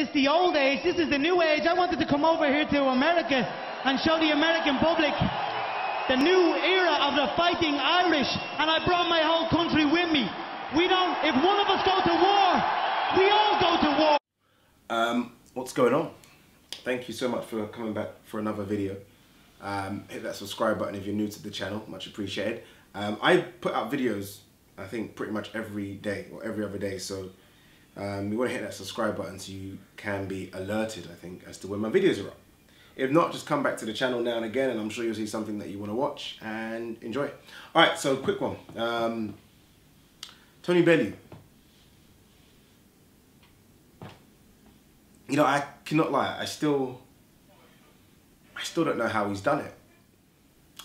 it's the old age, this is the new age. I wanted to come over here to America and show the American public the new era of the fighting Irish, and I brought my whole country with me. We don't, if one of us go to war, we all go to war. What's going on? Thank you so much for coming back for another video. Hit that subscribe button if you're new to the channel, much appreciated. I put out videos, I think, pretty much every day or every other day, so you want to hit that subscribe button so you can be alerted, I think, as to when my videos are up. If not, just come back to the channel now and again, and I'm sure you'll see something that you want to watch and enjoy. Alright, so quick one. Tony Bellew. You know, I cannot lie, I still don't know how he's done it.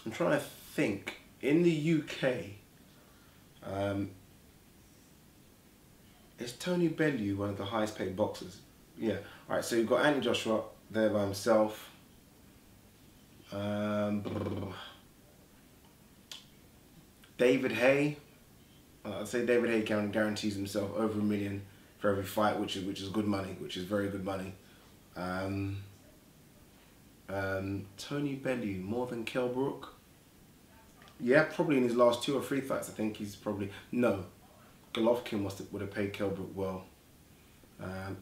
I'm trying to think. In the UK, is Tony Bellew one of the highest paid boxers? Yeah. Alright, so you've got Anthony Joshua there by himself. David Haye. I'd say David Haye guarantees himself over $1 million for every fight, which is good money, which is very good money. Tony Bellew, more than Kell Brook? Yeah, probably in his last 2 or 3 fights, I think he's probably... No, Golovkin would have paid Kell Brook well.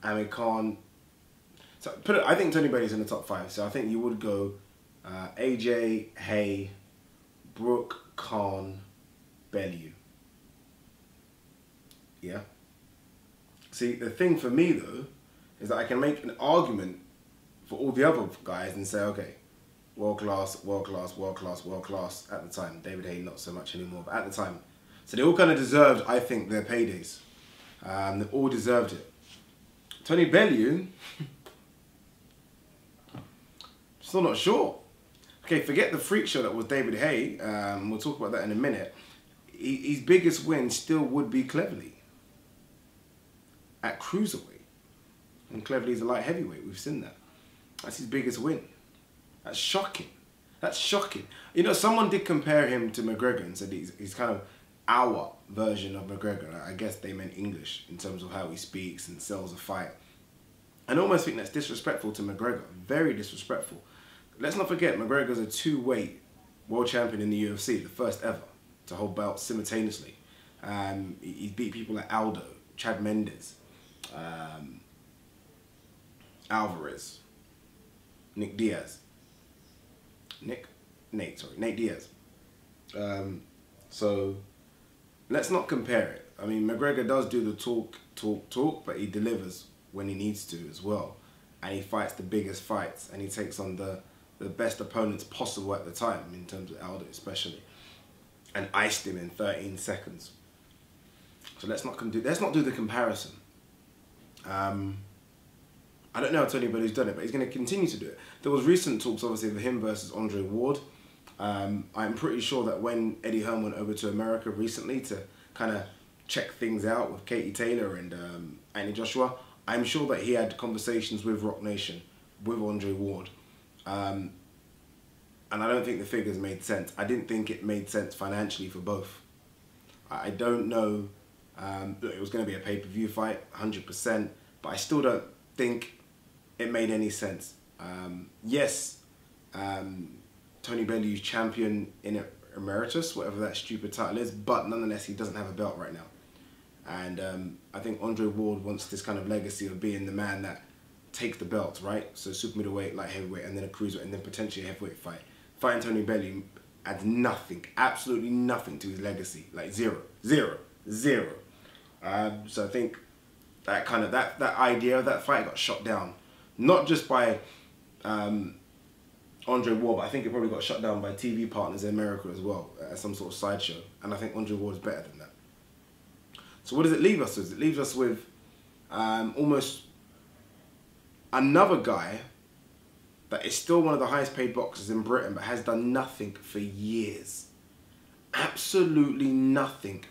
Amir Khan... So I think Tony Bellew's in the top 5, so I think you would go AJ, Haye, Brook, Khan, Bellew. Yeah. See, the thing for me though, is that I can make an argument for all the other guys and say, okay, world class, world class, world class, world class at the time. David Haye, not so much anymore, but at the time. So they all kind of deserved, I think, their paydays. They all deserved it. Tony Bellew, still not sure. Okay, forget the freak show that was David Haye. We'll talk about that in a minute. His biggest win still would be Cleverly at cruiserweight, and Cleverly's a light heavyweight. We've seen that. That's his biggest win. That's shocking. That's shocking. You know, someone did compare him to McGregor and said he's kind of our version of McGregor. I guess they meant English in terms of how he speaks and sells a fight. And I almost think that's disrespectful to McGregor. Very disrespectful. Let's not forget, McGregor's a 2-weight world champion in the UFC, the first ever to hold belts simultaneously. He beat people like Aldo, Chad Mendes, Alvarez, Nate Diaz. So let's not compare it. I mean, McGregor does do the talk, but he delivers when he needs to as well. And he fights the biggest fights, and he takes on the best opponents possible at the time, in terms of Aldo especially, and iced him in 13 seconds. So let's not do the comparison. I don't know how Tony Bellew's done it, but he's going to continue to do it. There was recent talks, obviously, of him versus Andre Ward. I'm pretty sure that when Eddie Hearn went over to America recently to kind of check things out with Katie Taylor and Anthony Joshua, I'm sure that he had conversations with Rock Nation, with Andre Ward. And I don't think the figures made sense. I didn't think it made sense financially for both. I don't know. Look, it was going to be a pay-per-view fight, 100%, but I still don't think it made any sense. Yes, Tony Bellew's champion in emeritus, whatever that stupid title is, but nonetheless, he doesn't have a belt right now. And I think Andre Ward wants this kind of legacy of being the man that takes the belts, right? So super middleweight, light heavyweight, and then a cruiserweight, and then potentially a heavyweight fight. Fighting Tony Bellew adds nothing, absolutely nothing to his legacy, like zero. So I think that kind of that idea of that fight got shot down, not just by Andre Ward, but I think it probably got shut down by TV partners in America as well, as some sort of sideshow. And I think Andre Ward is better than that. So what does it leave us with? It leaves us with almost another guy that is still one of the highest paid boxers in Britain, but has done nothing for years. Absolutely nothing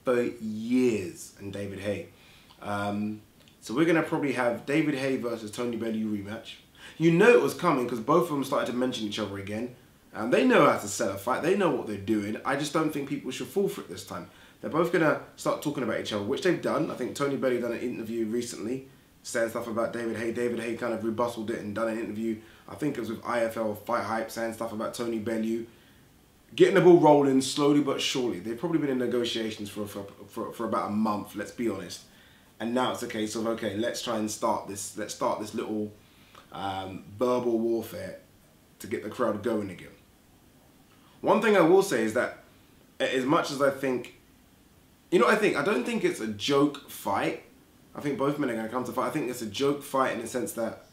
for years. And David Haye. So we're going to probably have David Haye versus Tony Bellew rematch. You know it was coming because both of them started to mention each other again. They know how to sell a fight. They know what they're doing. I just don't think people should fall for it this time. They're both going to start talking about each other, which they've done. I think Tony Bellew done an interview recently saying stuff about David Haye. David Haye kind of rebutted it and done an interview. I think it was with IFL Fight Hype, saying stuff about Tony Bellew. Getting the ball rolling slowly but surely. They've probably been in negotiations for about a month, let's be honest. And now it's a case of, okay, let's try and start this. Let's start this little verbal warfare to get the crowd going again. One thing I will say is that as much as I think, you know what I think? I don't think it's a joke fight. I think both men are going to come to fight. I think it's a joke fight in the sense that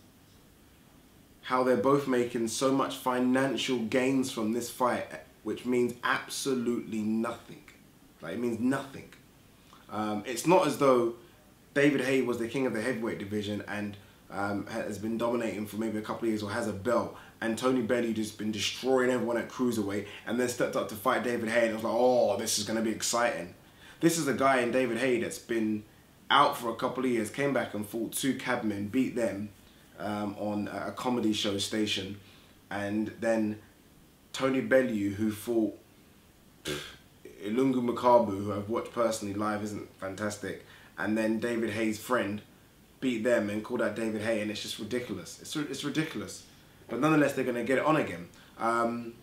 how they're both making so much financial gains from this fight, which means absolutely nothing. Like, it means nothing. It's not as though David Haye was the king of the heavyweight division and has been dominating for maybe a couple of years or has a belt, and Tony Bellew just been destroying everyone at cruiserweight and then stepped up to fight David Haye and it was like, oh, this is going to be exciting. This is a guy in David Haye that's been out for a couple of years, came back and fought 2 cabmen, beat them on a comedy show station, and then Tony Bellew, who fought Ilungu Makabu, who I've watched personally live, isn't fantastic, and then David Haye's friend beat them and called out David Haye, and it's just ridiculous. It's ridiculous. But nonetheless, they're going to get it on again. And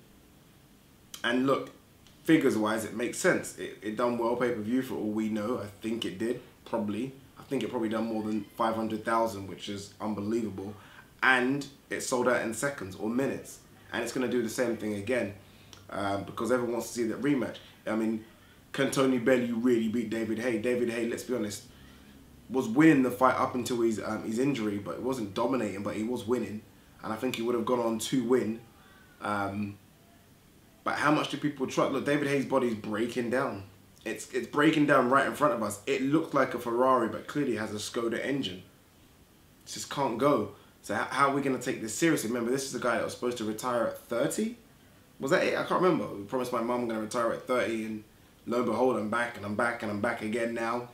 look, figures-wise, it makes sense. It done well pay-per-view for all we know. I think it did, probably. I think it probably done more than 500,000, which is unbelievable. And it sold out in seconds or minutes. And it's going to do the same thing again because everyone wants to see that rematch. I mean, can Tony Bellew really beat David Haye? David Haye, let's be honest, was winning the fight up until his injury, but it wasn't dominating, but he was winning. And I think he would have gone on to win. But how much do people trust? Look, David Haye's body's breaking down. It's breaking down right in front of us. It looked like a Ferrari, but clearly has a Skoda engine. It just can't go. So how are we going to take this seriously? Remember, this is a guy that was supposed to retire at 30? Was that it? I can't remember. I promised my mum I'm going to retire at 30, and lo and behold, I'm back, and I'm back, and I'm back again now.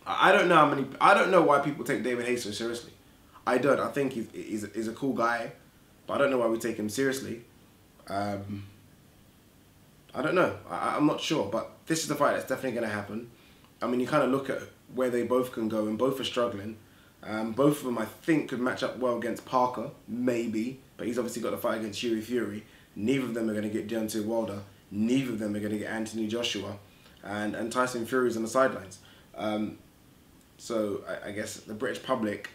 I don't know I don't know why people take David Haye so seriously. I don't. I think he's a cool guy, but I don't know why we take him seriously. I don't know. I'm not sure, but this is the fight that's definitely going to happen. I mean, you kind of look at where they both can go, and both are struggling. Both of them, I think, could match up well against Parker, maybe, but he's obviously got to fight against Yuri Fury. Neither of them are going to get Deontay Wilder. Neither of them are going to get Anthony Joshua, and Tyson Fury's on the sidelines. So I guess the British public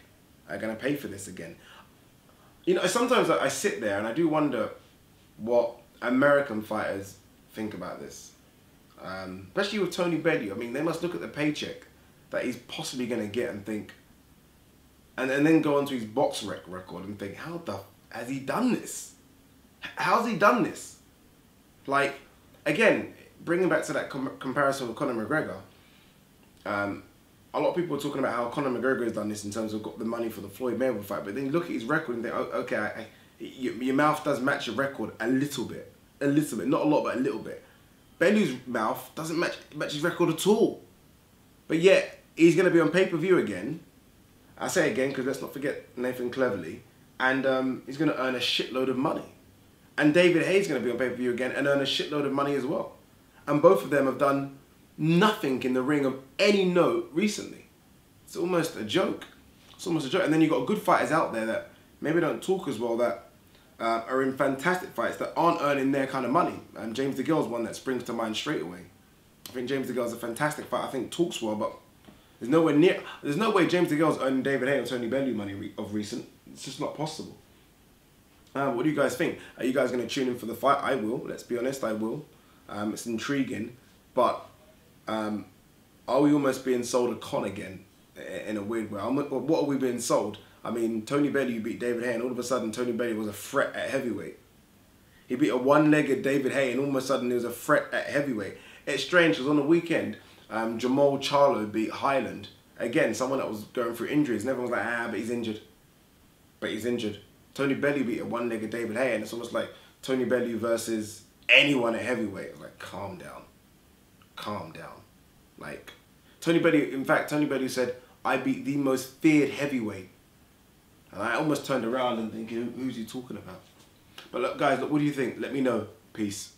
are going to pay for this again. You know, sometimes I sit there and I do wonder what American fighters think about this. Especially with Tony Bellew. I mean, they must look at the paycheck that he's possibly going to get and think, and then go onto his box record and think, how the has he done this? How's he done this? Like, again, bringing back to that comparison with Conor McGregor, a lot of people are talking about how Conor McGregor has done this in terms of got the money for the Floyd Mayweather fight, but then you look at his record and think, oh, okay, your mouth does match your record a little bit, not a lot, but a little bit. Bellew's mouth doesn't match his record at all, but yet he's going to be on pay-per-view again. I say again because let's not forget Nathan Cleverly, and he's going to earn a shitload of money. And David Haye's going to be on pay-per-view again and earn a shitload of money as well. And both of them have done nothing in the ring of any note recently. It's almost a joke. It's almost a joke. And then you've got good fighters out there that maybe don't talk as well, that are in fantastic fights that aren't earning their kind of money. And James DeGale's one that springs to mind straight away. I think James DeGale's a fantastic fighter. I think talks well, but there's no way James DeGale's earning David Haye or Tony Bellew money of recent. It's just not possible. What do you guys think? Are you guys going to tune in for the fight? I will. Let's be honest, I will. It's intriguing, but are we almost being sold a con again in a weird way? What are we being sold? I mean, Tony Bellew beat David Haye, and all of a sudden Tony Bellew was a threat at heavyweight. He beat a one-legged David Haye, and all of a sudden he was a threat at heavyweight. It's strange because on the weekend, Jamal Charlo beat Highland. Again, someone that was going through injuries, and everyone was like, but he's injured. But he's injured. Tony Bellew beat a one-legged David Haye, and it's almost like Tony Bellew versus anyone at heavyweight. It's like, calm down. Calm down. Like, Tony Bellew, in fact, Tony Bellew said, I beat the most feared heavyweight. And I almost turned around and thinking, who's he talking about? But look, guys, look, what do you think? Let me know. Peace.